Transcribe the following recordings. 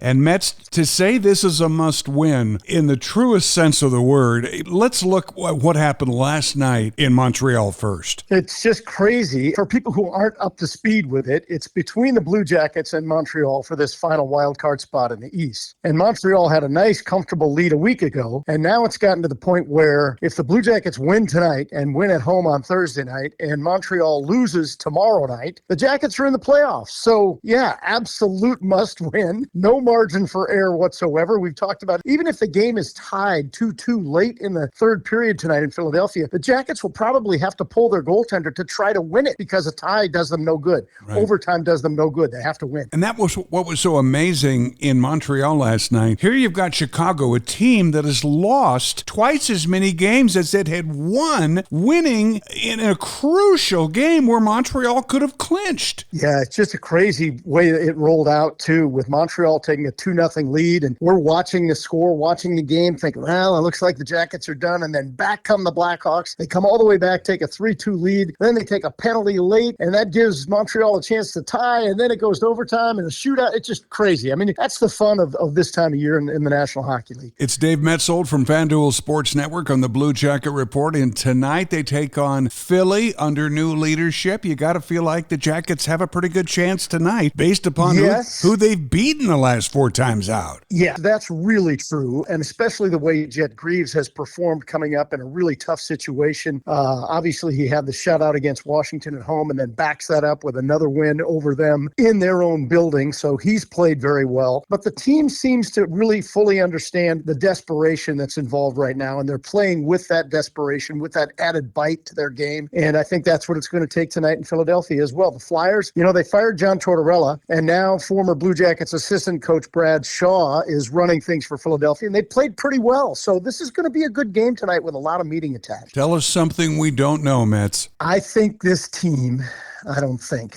And Mets, to say this is a must-win in the truest sense of the word, let's look at what happened last night in Montreal first. It's just crazy. For people who aren't up to speed with it, it's between the Blue Jackets and Montreal for this final wild card spot in the East. And Montreal had a nice, comfortable lead a week ago, and now it's gotten to the point where if the Blue Jackets win tonight and win at home on Thursday night, and Montreal loses tomorrow night, the Jackets are in the playoffs. So, yeah, absolute must-win. No margin for error whatsoever. We've talked about even if the game is tied 2-2 late in the third period tonight in Philadelphia, the Jackets will probably have to pull their goaltender to try to win it because a tie does them no good. Right. Overtime does them no good. They have to win. And that was what was so amazing in Montreal last night. Here you've got Chicago, a team that has lost twice as many games as it had won, winning in a crucial game where Montreal could have clinched. Yeah, it's just a crazy way it rolled out, too, with Montreal taking a 2-0 lead. And we're watching the score, watching the game, thinking, well, it looks like the Jackets are done. And then back come the Blackhawks. They come all the way back, take a 3-2 lead. Then they take a penalty late, and that gives Montreal a chance to tie. And then it goes to overtime and a shootout. It's just crazy. I mean, that's the fun of this time of year in the National Hockey League. It's Dave Maetzold from FanDuel Sports Network on the Blue Jacket Report. And tonight they take on Philly under new leadership. You got to feel like the Jackets have a pretty good chance tonight based upon who they've beaten the last 4 times out. Yeah, that's really true. And especially the way Jet Greaves has performed coming up in a really tough situation. Obviously, he had the shutout against Washington at home and then backs that up with another win over them in their own building. So he's played very well. But the team seems to really fully understand the desperation that's involved right now. And they're playing with that desperation, with that added bite to their game. And I think that's what it's going to take tonight in Philadelphia as well. The Flyers, they fired John Tortorella, and now former Blue Jackets assistant coach Brad Shaw is running things for Philadelphia, and they played pretty well. So this is going to be a good game tonight with a lot of meeting attached. Tell us something we don't know, Mets. I think this team...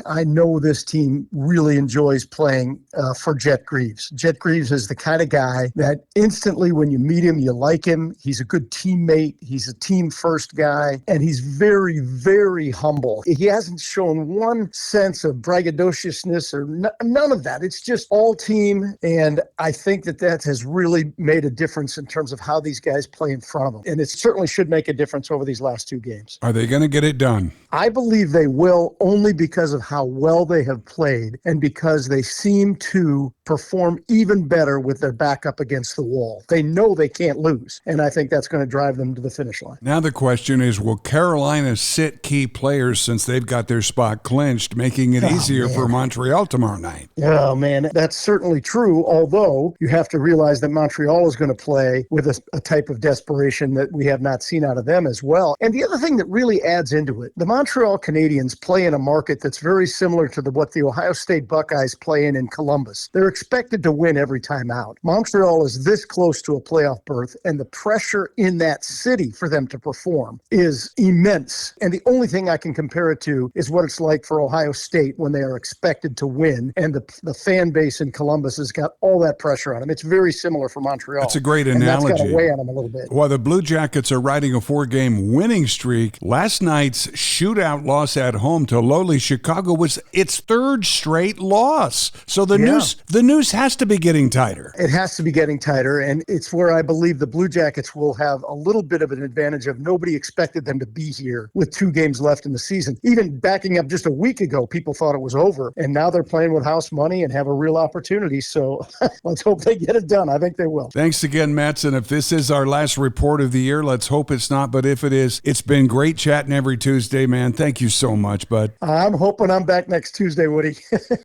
I know this team really enjoys playing for Jet Greaves. Jet Greaves is the kind of guy that instantly when you meet him, you like him. He's a good teammate. He's a team-first guy, and he's very, very humble. He hasn't shown one sense of braggadociousness or none of that. It's just all team, and I think that has really made a difference in terms of how these guys play in front of them, and it certainly should make a difference over these last 2 games. Are they going to get it done? I believe they will, only because of how well they have played and because they seem to perform even better with their back up against the wall. They know they can't lose, and I think that's going to drive them to the finish line. Now the question is, will Carolina sit key players since they've got their spot clinched, making it easier for Montreal tomorrow night? Oh, man, that's certainly true, although you have to realize that Montreal is going to play with a type of desperation that we have not seen out of them as well. And the other thing that really adds into it, the Montreal Canadiens play in a market that's very similar to what the Ohio State Buckeyes play in Columbus. They're expected to win every time out. Montreal is this close to a playoff berth, and the pressure in that city for them to perform is immense. And the only thing I can compare it to is what it's like for Ohio State when they are expected to win, and the fan base in Columbus has got all that pressure on them. It's very similar for Montreal. That's a great analogy. And that's got to weigh on them a little bit. While the Blue Jackets are riding a 4-game winning streak, last night's shootout loss at home to lowly Chicago was its 3rd straight loss. So the news has to be getting tighter. It has to be getting tighter, and it's where I believe the Blue Jackets will have a little bit of an advantage of nobody expected them to be here with 2 games left in the season. Even backing up just a week ago, people thought it was over, and now they're playing with house money and have a real opportunity. So let's hope they get it done. I think they will. Thanks again, Mets, and if this is our last report of the year, let's hope it's not, but if it is, it's been great chatting every Tuesday, man. Thank you so much, bud. I'm hoping I'm back next Tuesday, Woody.